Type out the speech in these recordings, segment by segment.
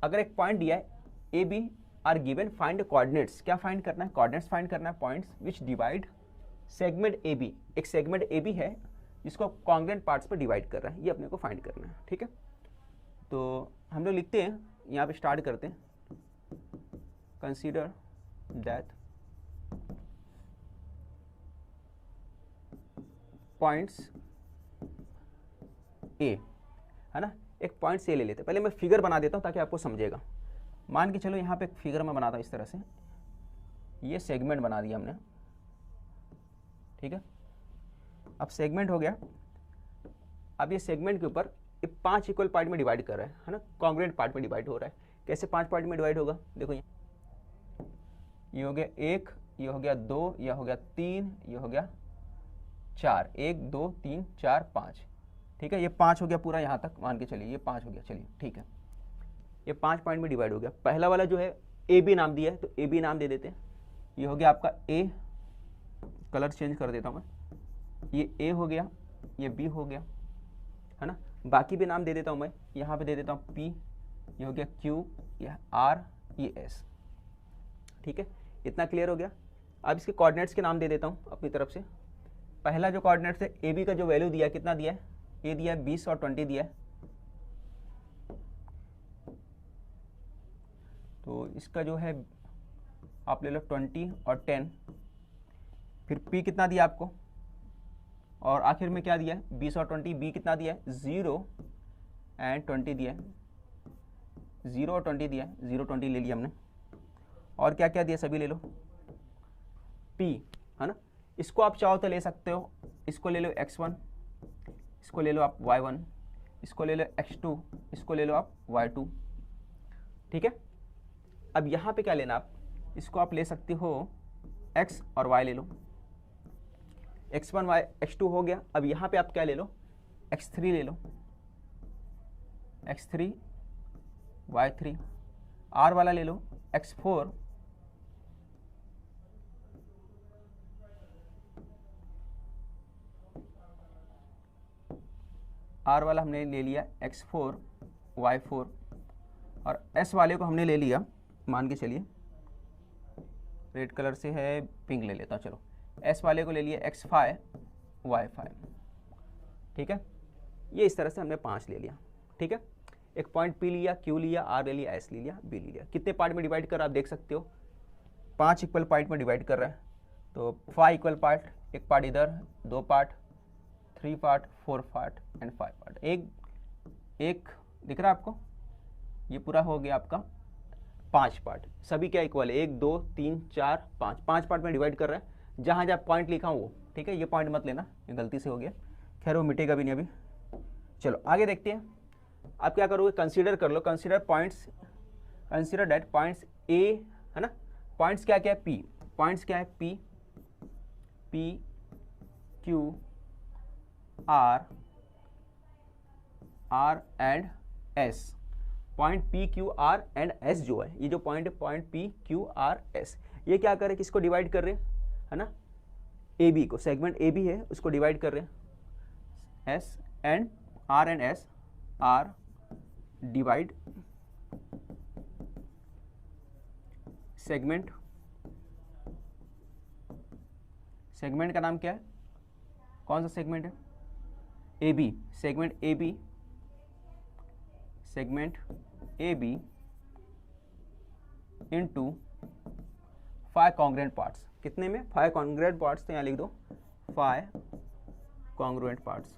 अगर एक पॉइंट दिया है A B R given, find coordinates, क्या फाइंड करना है, कोऑर्डिनेट्स फाइंड करना है, points which divide segment A B, एक सेगमेंट ए बी है जिसको कॉन्ग्रुएंट पार्ट्स पर डिवाइड कर रहा है, ये अपने को फाइंड करना है। ठीक है, तो हम लोग लिखते हैं, यहाँ पे स्टार्ट करते हैं, कंसीडर दैट पॉइंट्स ए, है ना, एक पॉइंट से ले लेते हैं। पहले मैं फिगर बना देता हूँ ताकि आपको समझेगा। मान के चलो यहाँ पे एक फिगर मैं बनाता हूँ इस तरह से, ये सेगमेंट बना दिया हमने। ठीक है, अब सेगमेंट हो गया। अब ये सेगमेंट के ऊपर ये 5 इक्वल पार्ट में डिवाइड कर रहा है ना, कॉन्ग्रुएंट पार्ट में डिवाइड हो रहा है। कैसे 5 पार्ट में डिवाइड होगा, देखो ये हो गया 1, ये हो गया 2, ये हो गया 3, ये हो गया 4, 1 2 3 4 5। ठीक है, ये 5 हो गया पूरा, यहाँ तक मान के चलिए ये 5 हो गया। चलिए ठीक है, ये 5 पॉइंट में डिवाइड हो गया। पहला वाला जो है ए बी नाम दिया है, तो ए बी नाम दे देते हैं। ये हो गया आपका ए, कलर चेंज कर देता हूँ मैं, ये ए हो गया, ये बी हो गया, है ना। बाकी भी नाम दे देता हूँ मैं, यहाँ पे दे देता हूँ पी, ये हो गया क्यू, ये आर, ये एस। ठीक है, इतना क्लियर हो गया। अब इसके कोऑर्डिनेट्स के नाम दे देता हूँ अपनी तरफ से। पहला जो कोऑर्डिनेट्स है ए बी का जो वैल्यू दिया है, कितना दिया है, ए दिया है 20 और 20 दिया है, तो इसका जो है आप ले लो 20 और 10। फिर P कितना दिया आपको, और आखिर में क्या दिया है 20 और 20। B कितना दिया है 0 एंड 20 दिया है, 0 और 20 दिया है, 0 20 ले लिया हमने। और क्या क्या दिया सभी ले लो, P, है ना। इसको आप चाहो तो ले सकते हो, इसको ले लो x1, इसको ले लो आप y1, इसको ले लो x2, इसको ले लो आप y2। ठीक है, अब यहाँ पे क्या लेना, आप इसको आप ले सकते हो x और y ले लो, x1 y x2 हो गया। अब यहाँ पे आप क्या ले लो, x3 ले लो, x3 y3, r वाला ले लो x4, r वाला हमने ले लिया x4 y4, और s वाले को हमने ले लिया, मान के चलिए रेड कलर से है, पिंक ले लेता हूँ। चलो s वाले को ले लिया x5 y5। ठीक है, ये इस तरह से हमने 5 ले लिया। ठीक है, एक पॉइंट P लिया, Q लिया, R ले लिया, S ले लिया, B ले लिया। कितने पार्ट में डिवाइड कर रहा है आप देख सकते हो, 5 इक्वल पार्ट में डिवाइड कर रहा है। तो 5 इक्वल पार्ट, एक पार्ट इधर, 2 part, 3 part, 4 part and 5 part. एक दिख रहा है आपको, ये पूरा हो गया आपका 5 पार्ट। सभी क्या इक्वल है, 1 2 3 4 5, 5 पार्ट में डिवाइड कर रहा है। जहाँ जहाँ पॉइंट लिखा हूँ वो, ठीक है, ये पॉइंट मत लेना, ये गलती से हो गया, खैर वो मिटेगा भी नहीं अभी। चलो आगे देखते हैं। आप क्या करोगे, कंसीडर कर लो, consider points, consider that points A, है ना। पॉइंट्स क्या क्या है, पी, पॉइंट्स क्या है, P, P Q R, R and S. Point P Q R and S जो है, ये जो पॉइंट है, point P Q R S, ये क्या कर रहे हैं, किसको डिवाइड कर रहे हैं, है ना, ए बी को, सेगमेंट ए बी है उसको डिवाइड कर रहे हैं। S and R and S R divide segment, segment का नाम क्या है, कौन सा सेगमेंट है, A B, segment A B, segment A B into 5 congruent parts. कितने में, 5 कॉन्ग्रुएंट पार्ट्स, तो यहाँ लिख दो 5 कॉन्ग्रुएंट पार्ट्स।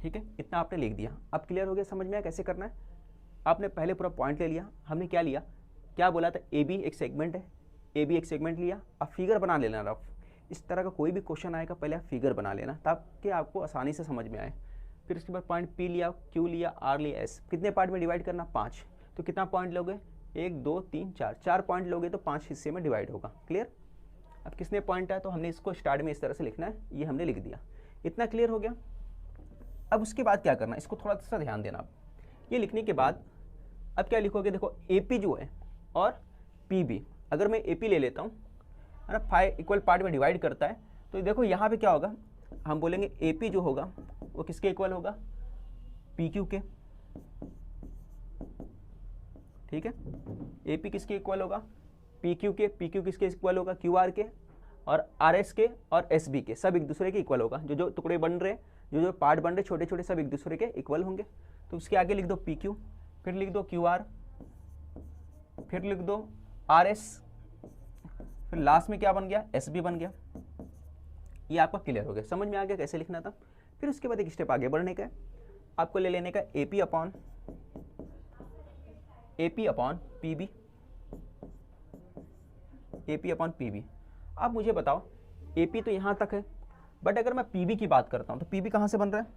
ठीक है, इतना आपने लिख दिया। अब क्लियर हो गया, समझ में आया कैसे करना है। आपने पहले पूरा पॉइंट ले लिया, हमने क्या लिया, क्या बोला था, ए बी एक सेगमेंट है, ए बी एक सेगमेंट लिया। अब फिगर बना लेना रफ, इस तरह का कोई भी क्वेश्चन आएगा पहले आप फिगर बना लेना ताकि आपको आसानी से समझ में आए। फिर उसके बाद पॉइंट पी लिया, क्यू लिया, आर लिया, एस, कितने पार्ट में डिवाइड करना, 5। तो कितना पॉइंट लोगे, 1 2 3 4, 4 पॉइंट लोगे तो 5 हिस्से में डिवाइड होगा। क्लियर। अब किसने पॉइंट है, तो हमने इसको स्टार्ट में इस तरह से लिखना है, ये हमने लिख दिया। इतना क्लियर हो गया। अब उसके बाद क्या करना, इसको थोड़ा सा ध्यान देना आप। ये लिखने के बाद अब क्या लिखोगे, देखो ए पी जो है और पी बी, अगर मैं ए पी ले लेता हूँ, है ना, 5 इक्वल पार्ट में डिवाइड करता है, तो देखो यहाँ पे क्या होगा, हम बोलेंगे AP जो होगा वो किसके इक्वल होगा, PQ के, ठीक है। AP किसके इक्वल होगा, PQ के, PQ किसके इक्वल होगा, QR के, और RS के और SB के, सब एक दूसरे के इक्वल होगा। जो जो टुकड़े बन रहे, जो जो पार्ट बन रहे छोटे छोटे, सब एक दूसरे के इक्वल होंगे। तो उसके आगे लिख दो PQ, फिर लिख दो QR, फिर लिख दो RS, फिर लास्ट में क्या बन गया, SB बन गया। ये आपका क्लियर हो गया, समझ में आ गया कैसे लिखना था। फिर उसके बाद एक स्टेप आगे बढ़ने का है, आपको ले लेने का AP upon PB, AP upon PB। अब मुझे बताओ AP तो यहाँ तक है, बट अगर मैं PB की बात करता हूँ तो PB कहाँ से बन रहा है,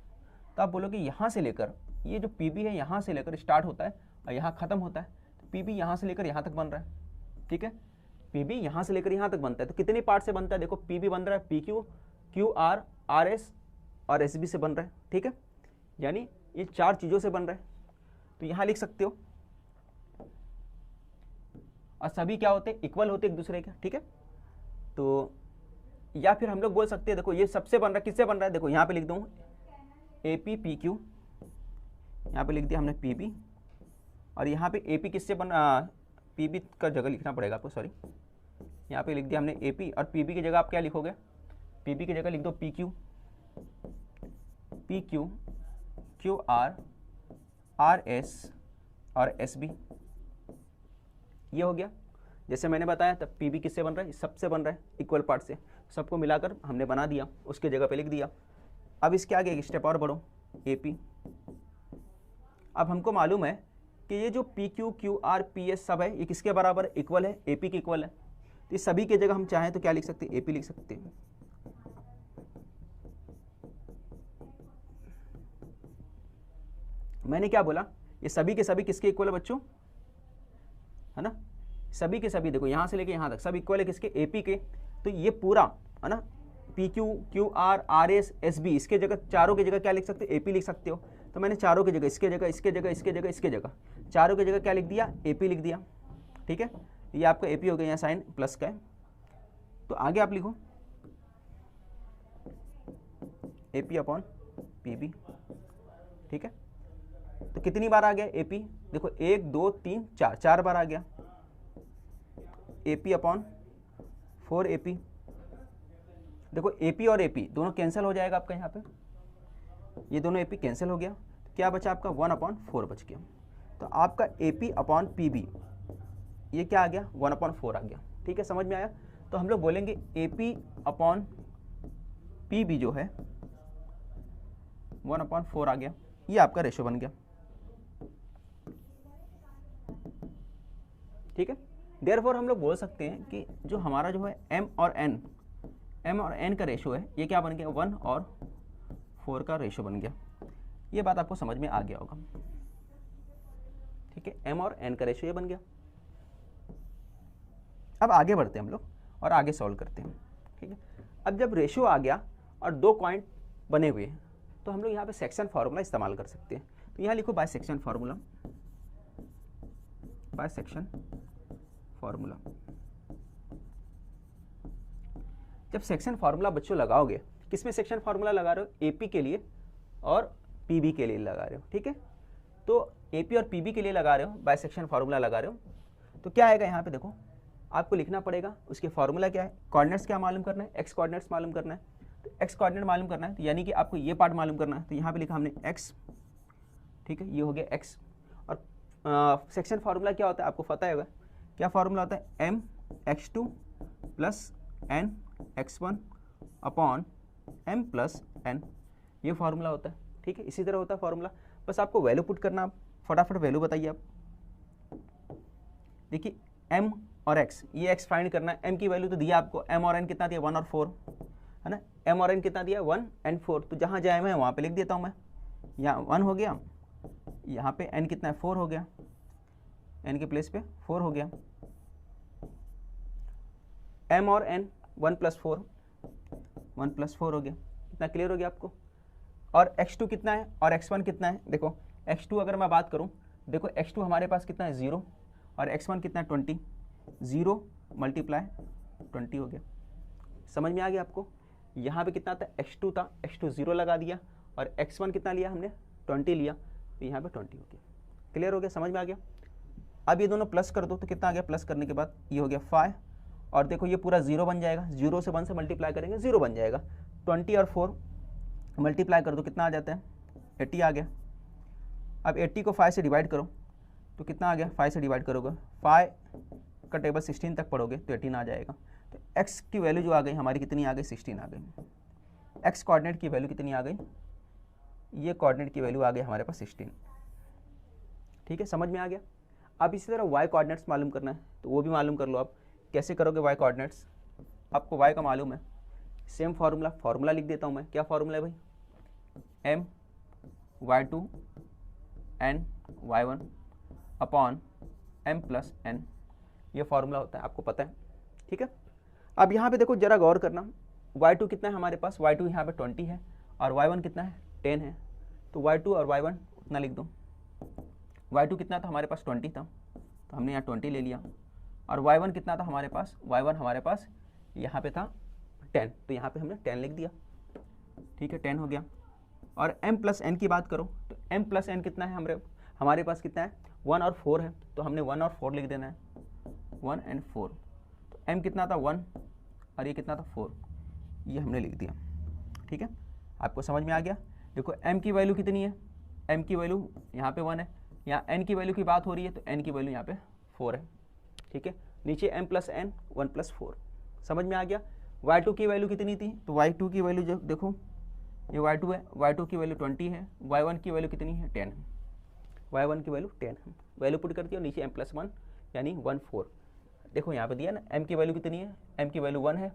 तो आप बोलोगे यहाँ से लेकर, ये जो PB है यहाँ से लेकर स्टार्ट होता है और यहाँ ख़त्म होता है, तो PB यहाँ से लेकर यहाँ तक बन रहा है, ठीक है। PB यहाँ से लेकर यहाँ तक बनता है, तो कितने पार्ट से बनता है, देखो PB बन रहा है PQ, QR, RS और SB से बन रहा है, ठीक है। यानी ये 4 चीज़ों से बन रहा है। तो यहाँ लिख सकते हो, और सभी क्या होते हैं, इक्वल होते एक दूसरे के, ठीक है। तो या फिर हम लोग बोल सकते हैं, देखो ये सबसे बन रहा है, किससे बन रहा है, देखो यहाँ पे लिख दूँ AP PQ, यहाँ पे लिख दिया हमने PB, और यहाँ पे AP किससे बन PB का जगह लिखना पड़ेगा आपको, सॉरी, यहाँ पे लिख दिया हमने AP, और PB की जगह आप क्या लिखोगे, PB की जगह लिख दो PQ, QR, RS और SB, ये हो गया। जैसे मैंने बताया तब PB किससे बन रहा है, सबसे बन रहा है, इक्वल पार्ट से, सबको मिलाकर हमने बना दिया, उसके जगह पे लिख दिया। अब इसके आगे एक स्टेप और बढ़ो, AP। अब हमको मालूम है कि ये जो PQ, QR, PS सब है, ये किसके बराबर इक्वल है, AP के इक्वल है। तो इस सभी की जगह हम चाहें तो क्या लिख सकते हैं, AP लिख सकते हैं। मैंने क्या बोला, ये सभी के सभी किसके इक्वल है बच्चों, है ना, सभी के सभी, देखो यहाँ से लेके यहाँ तक सब इक्वल है किसके, AP के। तो ये पूरा है ना, PQ, QR, RS, SB, इसके जगह, चारों की जगह क्या लिख सकते हो, AP लिख सकते हो। तो मैंने चारों की जगह, इसके जगह, इसके जगह, इसके जगह, इसके जगह, चारों की जगह क्या लिख दिया, AP लिख दिया, ठीक है। ये आपका AP हो गया, यहाँ साइन प्लस का है। तो आगे आप लिखो AP अपॉन PB, ठीक है। तो कितनी बार आ गया AP, देखो 1 2 3 4, 4 बार आ गया। AP अपॉन 4AP, देखो AP और AP दोनों कैंसिल हो जाएगा आपका, यहाँ पे ये दोनों AP कैंसिल हो गया, तो क्या बचा आपका 1/4 बच गया। तो आपका AP अपॉन PB ये क्या आ गया, 1/4 आ गया, ठीक है, समझ में आया। तो हम लोग बोलेंगे AP अपॉन PB जो है 1/4 आ गया, ये आपका रेशो बन गया, ठीक है। देयरफॉर हम लोग बोल सकते हैं कि जो हमारा जो है M और N का रेशो है, ये क्या बन गया, 1 और 4 का रेशो बन गया। ये बात आपको समझ में आ गया होगा, ठीक है। M और N का रेशो ये बन गया। अब आगे बढ़ते हैं हम लोग और आगे सॉल्व करते हैं, ठीक है। अब जब रेशो आ गया और 2 पॉइंट बने हुए हैं, तो हम लोग यहाँ पे सेक्शन फार्मूला इस्तेमाल कर सकते हैं। तो यहाँ लिखो by section formula, by section formula. जब सेक्शन फार्मूला बच्चों लगाओगे, किसमें सेक्शन फार्मूला लगा रहे हो, AP के लिए और PB के लिए लगा रहे हो, ठीक है। तो AP और PB के लिए लगा रहे हो, बाय सेक्शन फार्मूला लगा रहे हो, तो क्या आएगा यहाँ पे, देखो आपको लिखना पड़ेगा उसके फार्मूला क्या है, कोऑर्डिनेट्स क्या मालूम करना है, x कोऑर्डिनेट्स मालूम करना है। तो x कोऑर्डिनेट मालूम करना है, तो यानी कि आपको ये पार्ट मालूम करना है। तो यहाँ पे लिखा हमने x, ठीक है, ये हो गया x। और सेक्शन फार्मूला क्या होता है आपको पता होगा, क्या फार्मूला होता है, mx2 plus nx1 upon m plus n, ये फार्मूला होता है, ठीक है। इसी तरह होता है फार्मूला, बस आपको वैल्यू पुट करना। आप फटाफट वैल्यू बताइए आप, देखिए m और x, ये x फाइंड करना है। m की वैल्यू तो दिया आपको, m और n कितना दिया, 1 और 4, है ना। m और n कितना दिया, 1 एंड 4, तो जहाँ जाए मैं वहाँ पे लिख देता हूँ मैं। यहाँ 1 हो गया, यहाँ पे n कितना है, 4 हो गया, n के प्लेस पे 4 हो गया। m और n 1 + 4, 1 + 4 हो गया, इतना क्लियर हो गया आपको। और x2 कितना है और x1 कितना है, देखो x2 अगर मैं बात करूँ, देखो x2 हमारे पास कितना है, 0, और x1 कितना है, 20, 0 × 20 हो गया। समझ में आ गया आपको। यहाँ पे कितना था, x2 था, x2 0 लगा दिया, और x1 कितना लिया हमने, 20 लिया, तो यहाँ पे 20 हो गया। क्लियर हो गया, समझ में आ गया। अब ये दोनों प्लस कर दो तो कितना आ गया, प्लस करने के बाद ये हो गया 5, और देखो ये पूरा 0 बन जाएगा, 0 से 1 से मल्टीप्लाई करेंगे 0 बन जाएगा। 20 और 4 मल्टीप्लाई कर दो, कितना आ जाता है, 80 आ गया। अब 80 को 5 से डिवाइड करो तो कितना आ गया, 5 से डिवाइड करोगे, 5 का टेबल 16 तक पढ़ोगे तो 18 आ जाएगा। तो x की वैल्यू जो आ गई हमारी कितनी आ गई, 16 आ गई। x कोऑर्डिनेट की वैल्यू कितनी आ गई, ये कोऑर्डिनेट की वैल्यू आ गई हमारे पास 16। ठीक है, समझ में आ गया। अब इसी तरह y कोऑर्डिनेट्स मालूम करना है तो वो भी मालूम कर लो। आप कैसे करोगे y कोऑर्डिनेट्स, आपको y का मालूम है, सेम फार्मूला लिख देता हूँ मैं। क्या फार्मूला है भाई, m y2 n y1 upon m plus n, ये फार्मूला होता है, आपको पता है। ठीक है, अब यहाँ पे देखो जरा गौर करना, y2 कितना है हमारे पास, y2 यहाँ पे 20 है, और y1 कितना है, 10 है। तो y2 और y1 उतना लिख दो। y2 कितना था हमारे पास, 20 था, तो हमने यहाँ 20 ले लिया। और y1 कितना था हमारे पास, y1 हमारे पास यहाँ पे था 10, तो यहाँ पे हमने 10 लिख दिया। ठीक है, 10 हो गया। और m प्लस n की बात करो तो m प्लस n कितना है, हमारे पास कितना है, 1 और 4 है, तो हमने 1 और 4 लिख देना है, 1 and 4। तो m कितना था, 1, और ये कितना था, 4, ये हमने लिख दिया। ठीक है, आपको समझ में आ गया। देखो m की वैल्यू कितनी है, m की वैल्यू यहाँ पे 1 है, यहाँ n की वैल्यू की बात हो रही है तो n की वैल्यू यहाँ पे 4 है। ठीक है, नीचे m प्लस n 1 प्लस 4, समझ में आ गया। y2 की वैल्यू कितनी थी, तो y2 की वैल्यू जो देखो ये y2 है, y2 की वैल्यू 20 है, y1 की वैल्यू कितनी है, 10 है, y1 की वैल्यू 10 है। वैल्यू पुट करती है, नीचे m प्लस 1 यानी 1 4। देखो यहाँ पे दिया ना, m की वैल्यू कितनी है, m की वैल्यू 1 है,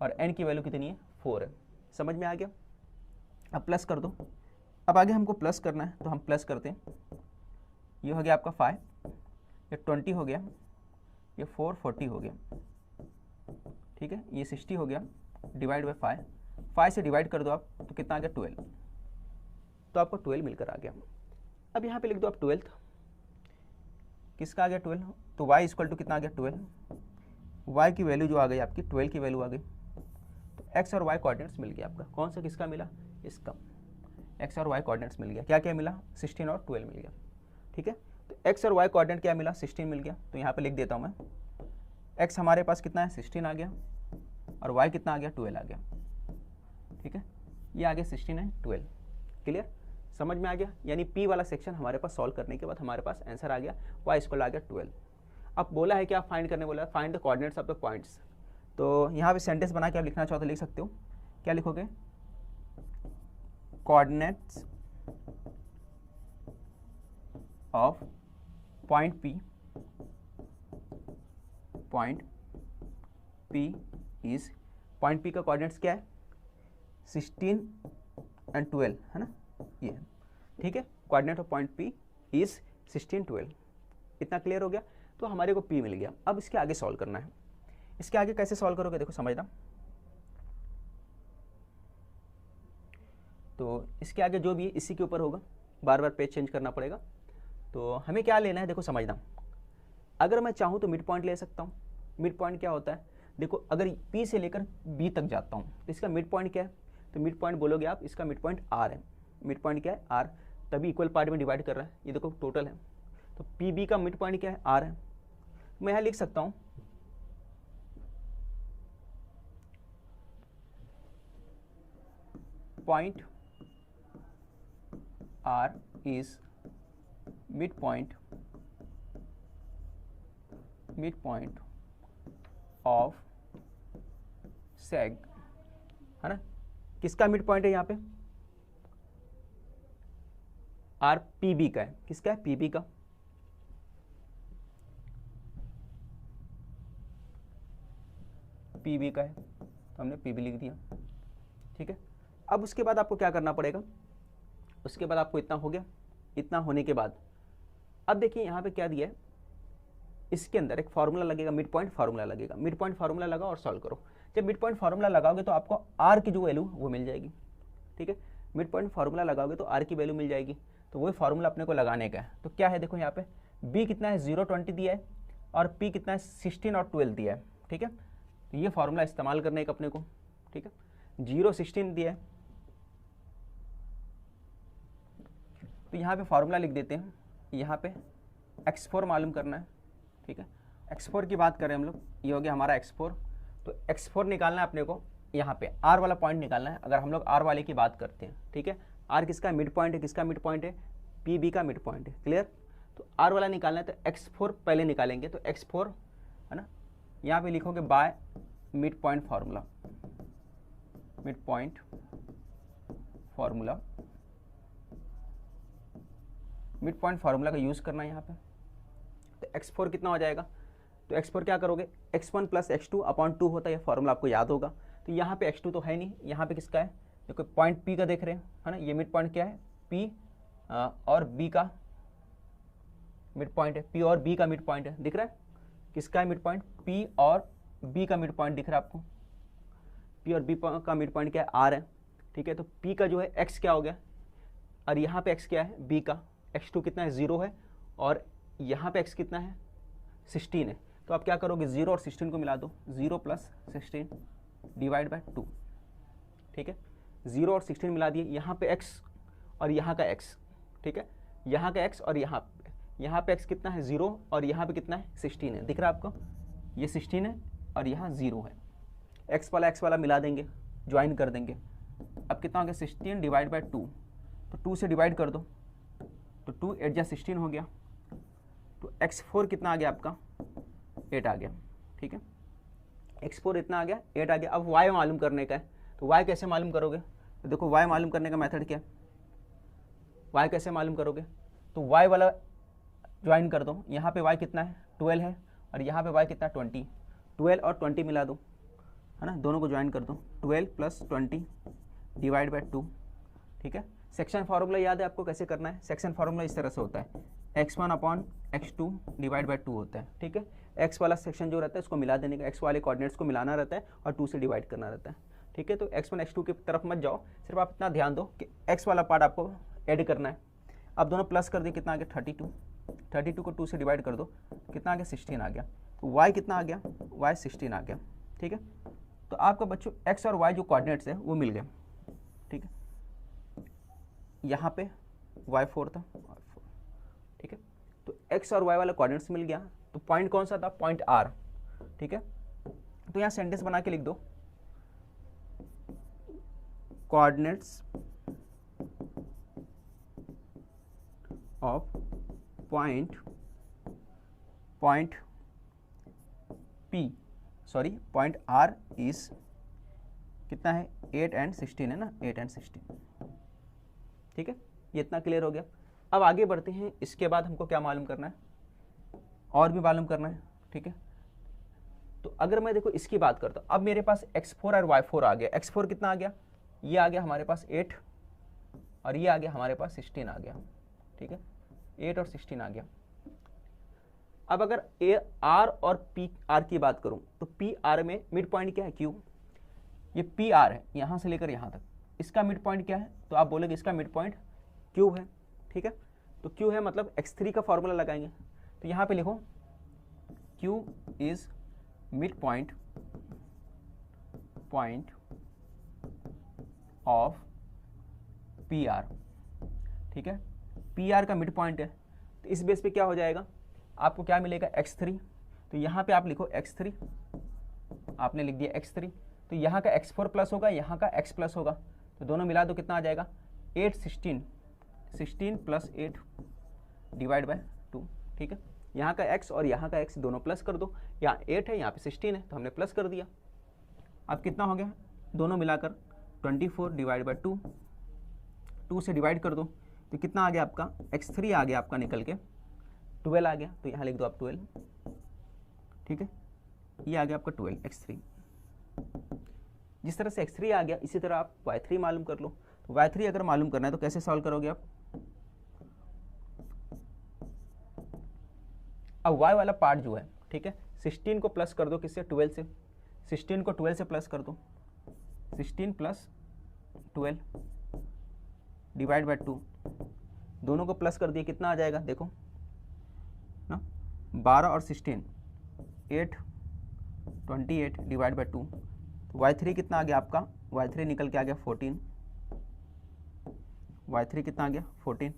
और n की वैल्यू कितनी है, 4 है। समझ में आ गया। अब प्लस कर दो, अब आगे हमको प्लस करना है तो हम प्लस करते हैं। ये हो गया आपका 5, ये 20 हो गया, ये 4 40 हो गया। ठीक है, ये 60 हो गया, डिवाइड बाई 5, 5 से डिवाइड कर दो आप तो कितना आ गया, 12। तो आपको 12 मिलकर आ गया। अब यहाँ पे लिख दो आप 12, किसका आ गया 12, तो y इक्वल टू कितना आ गया, 12। y की वैल्यू जो आ गई आपकी 12 की वैल्यू आ गई। तो x और y कोऑर्डिनेट्स मिल गया आपका, कौन सा किसका मिला, इसका। x और y कोऑर्डिनेट्स मिल गया, क्या क्या मिला, 16 और 12 मिल गया। ठीक है, तो x और y कोऑर्डिनेट क्या मिला, 16 मिल गया। तो यहाँ पे लिख देता हूँ मैं, x हमारे पास कितना है, 16 आ गया, और y कितना आ गया, 12 आ गया। ठीक है, ये आ गया 16 एंड 12। क्लियर, समझ में आ गया। यानी p वाला सेक्शन हमारे पास सॉल्व करने के बाद हमारे पास आंसर आ गया, y इक्वल आ गया 12। अब बोला है कि आप फाइंड करने, बोला find the coordinates of the points. तो यहाँ पे सेंटेंस बना के आप लिखना चाहो तो लिख सकते हो। क्या लिखोगे, coordinates of point P is, point P का कोऑर्डिनेट्स क्या है, 16 एंड 12 है ना, ये है। ठीक है, coordinate of point P is 16 12। इतना क्लियर हो गया। तो हमारे को P मिल गया। अब इसके आगे सॉल्व करना है। इसके आगे कैसे सॉल्व करोगे, देखो समझना। तो इसके आगे जो भी है इसी के ऊपर होगा, बार बार पेज चेंज करना पड़ेगा। तो हमें क्या लेना है, देखो समझना। अगर मैं चाहूँ तो मिड पॉइंट ले सकता हूँ। मिड पॉइंट क्या होता है, देखो अगर P से लेकर B तक जाता हूँ तो इसका मिड पॉइंट क्या है, तो मिड पॉइंट बोलोगे आप, इसका मिड पॉइंट R है। मिड पॉइंट क्या है, R, तभी इक्वल पार्ट में डिवाइड कर रहा है, ये देखो टोटल है। तो PB का मिड पॉइंट क्या है, R है। मैं यहाँ लिख सकता हूँ point R is midpoint of सेग, है ना। किसका मिड पॉइंट है यहाँ पे, आर पीबी का है। किसका है, पीबी का। पीबी का है तो हमने पीबी लिख दिया। ठीक है, अब उसके बाद आपको क्या करना पड़ेगा, उसके बाद आपको इतना हो गया। इतना होने के बाद अब देखिए यहाँ पे क्या दिया है, इसके अंदर एक फार्मूला लगेगा, मिड पॉइंट फार्मूला लगेगा। मिड पॉइंट फार्मूला लगाओ और सॉल्व करो। जब मिड पॉइंट फार्मूला लगाओगे तो आपको आर की जो वैल्यू वो मिल जाएगी। ठीक है, मिड पॉइंट फार्मूला लगाओगे तो आर की वैल्यू मिल जाएगी। तो वही फार्मूला अपने को लगाने का है। तो क्या है, देखो यहाँ पे बी कितना है, 0 20 दिया है, और पी कितना है, 16 और 12 दिया है। ठीक है, तो ये फार्मूला इस्तेमाल करने का अपने को। ठीक है, 0 16 दिया है, तो यहाँ पे फार्मूला लिख देते हैं। यहाँ पे x4 मालूम करना है, ठीक है। x4 की बात करें हम लोग, ये हो गया हमारा x4। तो x4 निकालना है अपने को, यहाँ पे r वाला पॉइंट निकालना है। अगर हम लोग r वाले की बात करते हैं, ठीक है, r किसका मिड पॉइंट है, किसका मिड पॉइंट है, PB का मिड पॉइंट है, क्लियर। तो r वाला निकालना है, तो x4 पहले निकालेंगे। तो x4 है ना, यहाँ पे लिखोगे by mid point formula, mid point formula, mid point formula का यूज़ करना है यहाँ पे। तो x4 कितना हो जाएगा, तो x4 क्या करोगे, x1 प्लस x2 अपॉन 2 होता है, ये फार्मूला आपको याद होगा। तो यहाँ पे x2 तो है नहीं, यहाँ पे किसका है, देखो पॉइंट P का देख रहे हैं, है ना, ये मिड पॉइंट क्या है, P और B का मिड पॉइंट है, P और B का मिड पॉइंट है, दिख रहा है, किसका है मिड पॉइंट, P और B का मिड पॉइंट दिख रहा है आपको। P और B का मिड पॉइंट क्या है, R है, ठीक है। तो P का जो है x क्या हो गया, और यहाँ पे x क्या है, B का x2 कितना है, 0 है, और यहाँ पे x कितना है, 16 है। तो आप क्या करोगे, 0 और 16 को मिला दो, 0 प्लस 16 डिवाइड बाय 2, ठीक है। 0 और 16 मिला दिए, यहाँ पे x और यहाँ का x, ठीक है, यहाँ का x और यहाँ पे x कितना है, 0, और यहाँ पे कितना है, 16 है, दिख रहा है आपको, ये 16 है और यहाँ 0 है। x वाला मिला देंगे, ज्वाइन कर देंगे। अब कितना हो गया, 16 डिवाइड बाय 2, तो 2 से डिवाइड कर दो, तो 2 8 जा 16 हो गया। तो x4 कितना आ गया आपका, 8 आ गया, ठीक है। x4 इतना आ गया, 8 आ गया। अब y मालूम करने का है, तो y कैसे मालूम करोगे, तो देखो y मालूम करने का मेथड क्या है, y कैसे मालूम करोगे, तो y वाला ज्वाइन कर दो। यहाँ पे y कितना है, 12 है, और यहाँ पे y कितना है, 20। 12 और 20 मिला दो, है ना, दोनों को ज्वाइन कर दो, 12 प्लस 20 डिवाइड बाय 2, ठीक है। सेक्शन फार्मूला याद है आपको कैसे करना है, सेक्शन फार्मूला इस तरह से होता है, x1 upon x2 divide by 2 होता है, ठीक है। x वाला सेक्शन जो रहता है उसको मिला देने का, x वाले कोऑर्डिनेट्स को मिलाना रहता है और 2 से डिवाइड करना रहता है, ठीक है। तो x1 x2 की तरफ मत जाओ, सिर्फ आप इतना ध्यान दो कि x वाला पार्ट आपको ऐड करना है। अब दोनों प्लस कर दिए, कितना आ गया, 32 को 2 से डिवाइड कर दो, कितना आ गया, 16 आ गया। तो y कितना आ गया, y 16 आ गया, ठीक है। तो आपका बच्चों x और y जो कोऑर्डिनेट्स है वो मिल गए, ठीक है। यहाँ पे y4 था, ठीक है। तो x और y वाला कोऑर्डिनेट्स मिल गया, तो पॉइंट कौन सा था, पॉइंट R, ठीक है। तो यहाँ सेंटेंस बना के लिख दो, coordinates of point point R is कितना है, 8 and 16 है ना, 8 and 16, ठीक है। ये इतना क्लियर हो गया। अब आगे बढ़ते हैं, इसके बाद हमको क्या मालूम करना है, और भी मालूम करना है, ठीक है। तो अगर मैं देखो इसकी बात करता हूँ, अब मेरे पास x4 और y4 आ गया। x4 कितना आ गया, ये आ गया हमारे पास 8, और ये आ गया हमारे पास 16 आ गया, ठीक है, 8 और 16 आ गया। अब अगर R और PR की बात करूँ, तो PR में मिड पॉइंट क्या है, Q, ये PR है यहाँ से लेकर यहाँ तक, इसका मिड पॉइंट क्या है, तो आप बोलोगे इसका मिड पॉइंट Q है, ठीक है। तो Q है मतलब x3 का फॉर्मूला लगाएंगे, तो यहाँ पे लिखो Q is mid point of PR, ठीक है। PR का मिड पॉइंट है, तो इस बेस पे क्या हो जाएगा, आपको क्या मिलेगा, x3। तो यहाँ पे आप लिखो x3, आपने लिख दिया x3, तो यहाँ का x4 प्लस होगा, यहाँ का x प्लस होगा, तो दोनों मिला दो, कितना आ जाएगा, 8 16 प्लस 8 डिवाइड बाय 2, ठीक है। यहाँ का x और यहाँ का x दोनों प्लस कर दो, यहाँ 8 है, यहाँ पे 16 है, तो हमने प्लस कर दिया। अब कितना हो गया, दोनों मिलाकर 24 डिवाइड बाय 2 से डिवाइड कर दो, तो कितना आ गया आपका, x3 आ गया आपका निकल के 12 आ गया, तो यहाँ लिख दो आप 12, ठीक है। ये आ गया आपका 12 x3। जिस तरह से x3 आ गया, इसी तरह आप y3 मालूम कर लो। तो y3 अगर मालूम करना है तो कैसे सॉल्व करोगे आप, अब y वाला पार्ट जो है, ठीक है, 16 को प्लस कर दो, किससे, 12 से, 16 को 12 से प्लस कर दो, 16 प्लस 12 डिवाइड बाय 2, दोनों को प्लस कर दिए, कितना आ जाएगा, देखो ना, 12 और 16, 8 28 डिवाइड बाय 2, तो y3 कितना आ गया आपका, y3 निकल के आ गया 14, y3 कितना आ गया 14,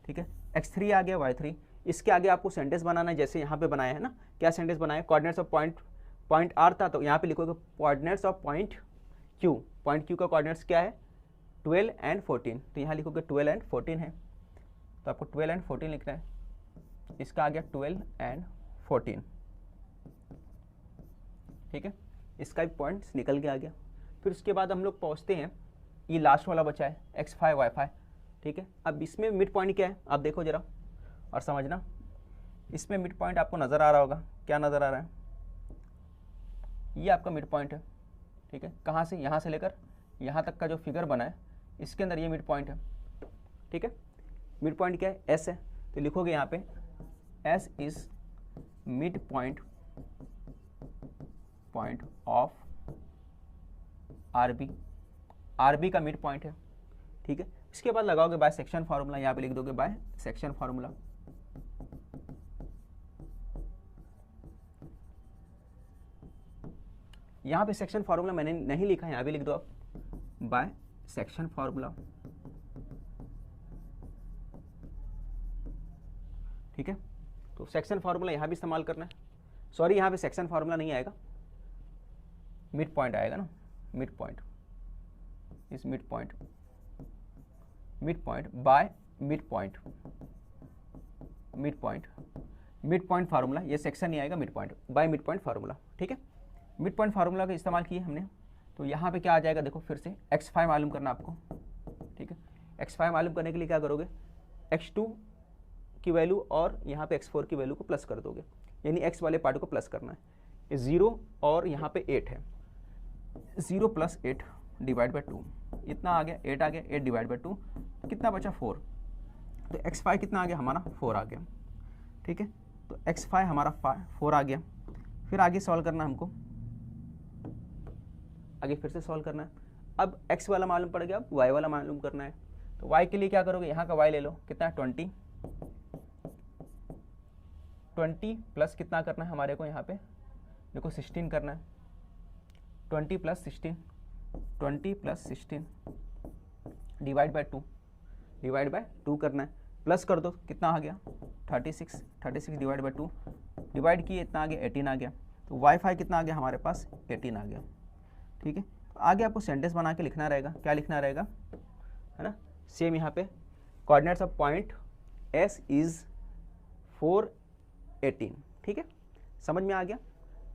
ठीक है। x3 आ गया y3। इसके आगे आपको सेंटेंस बनाना है, जैसे यहाँ पे बनाया है ना। क्या सेंटेंस बनाया, कोऑर्डिनेट्स ऑफ पॉइंट आर था, तो यहाँ पे लिखोगे coordinates of point Q. Point Q का कोऑर्डिनेट्स क्या है, 12 एंड 14, तो यहाँ लिखोगे 12 एंड 14 है, तो आपको 12 एंड 14 लिखना है। इसका आ गया 12 एंड 14, ठीक है। इसका भी पॉइंट्स निकल के आ गया। फिर उसके बाद हम लोग पहुँचते हैं, ये लास्ट वाला बचा है x5 y5, ठीक है। अब इसमें मिड पॉइंट क्या है आप देखो जरा और समझना। इसमें मिड पॉइंट आपको नज़र आ रहा होगा, क्या नज़र आ रहा है, ये आपका मिड पॉइंट है, ठीक है। कहाँ से, यहाँ से लेकर यहाँ तक का जो फिगर बना है इसके अंदर ये मिड पॉइंट है, ठीक है। मिड पॉइंट क्या है, एस है, तो लिखोगे यहाँ पे S is mid point of RB, RB का मिड पॉइंट है, ठीक है। इसके बाद लगाओगे बाय सेक्शन फार्मूला, यहाँ पे लिख दोगे बाय सेक्शन फार्मूला। यहाँ पे सेक्शन फार्मूला मैंने नहीं लिखा है, यहाँ भी लिख दो आप बाय सेक्शन फार्मूला, ठीक है। तो सेक्शन फार्मूला यहाँ भी इस्तेमाल करना है। सॉरी, यहाँ पे सेक्शन फार्मूला नहीं आएगा, मिड पॉइंट आएगा ना, मिड पॉइंट इस mid point by mid point formula, ये सेक्शन नहीं आएगा, mid point by mid point formula, ठीक है। मिड पॉइंट फार्मूला का इस्तेमाल किए हमने, तो यहाँ पे क्या आ जाएगा देखो, फिर से x5 मालूम करना आपको, ठीक है। x5 मालूम करने के लिए क्या करोगे, x2 की वैल्यू और यहाँ पे x4 की वैल्यू को प्लस कर दोगे, यानी x वाले पार्ट को प्लस करना है। ये 0 और यहाँ पे 8 है, 0 + 8 डिवाइड बाई 2, इतना आ गया, 8 आ गया, 8 डिवाइड बाई 2 कितना बचा 4, तो x5 कितना आ गया हमारा 4 आ गया, ठीक है। तो x5 हमारा 4 आ गया। फिर आगे सॉल्व करना हमको, आगे फिर से सॉल्व करना है। अब x वाला मालूम पड़ गया, अब y वाला मालूम करना है। तो y के लिए क्या करोगे, यहाँ का y ले लो, कितना है 20 प्लस कितना करना है हमारे को, यहाँ पे देखो 16 करना है, 20 + 16 डिवाइड बाय 2 करना है, प्लस कर दो, कितना आ गया 36 डिवाइड बाय 2 डिवाइड किए, इतना आ गया 18 आ गया। तो y5 कितना आ गया हमारे पास 18 आ गया, ठीक है। आगे आपको सेंटेंस बना के लिखना रहेगा, क्या लिखना रहेगा, है ना। सेम यहाँ पे coordinates of point S is 4 18, ठीक है। समझ में आ गया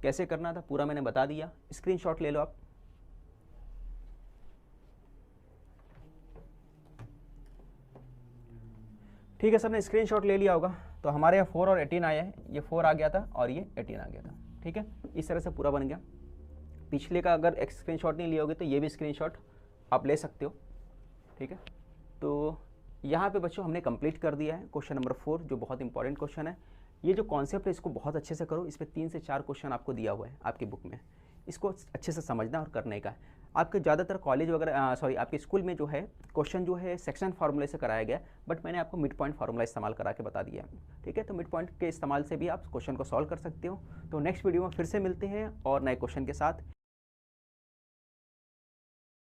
कैसे करना था, पूरा मैंने बता दिया। स्क्रीनशॉट ले लो आप। ठीक है, सबने स्क्रीनशॉट ले लिया होगा। तो हमारे यहाँ 4 और 18 आया है, ये 4 आ गया था और ये 18 आ गया था, ठीक है। इस तरह से पूरा बन गया। पिछले का अगर एक स्क्रीनशॉट नहीं लियोगे तो ये भी स्क्रीनशॉट आप ले सकते हो, ठीक है। तो यहाँ पे बच्चों हमने कंप्लीट कर दिया है क्वेश्चन नंबर 4, जो बहुत इंपॉर्टेंट क्वेश्चन है। ये जो कॉन्सेप्ट है इसको बहुत अच्छे से करो, इस पर 3 से 4 क्वेश्चन आपको दिया हुआ है आपकी बुक में, इसको अच्छे से समझना और करने का है। आपके ज़्यादातर कॉलेज वगैरह आपके स्कूल में जो है क्वेश्चन जो है सेक्शन फार्मूले से कराया गया, बट मैंने आपको मिड पॉइंट फार्मूला इस्तेमाल करा के बता दिया है, ठीक है। तो मिड पॉइंट के इस्तेमाल से भी आप क्वेश्चन को सॉल्व कर सकते हो। तो नेक्स्ट वीडियो में फिर से मिलते हैं और नए क्वेश्चन के साथ।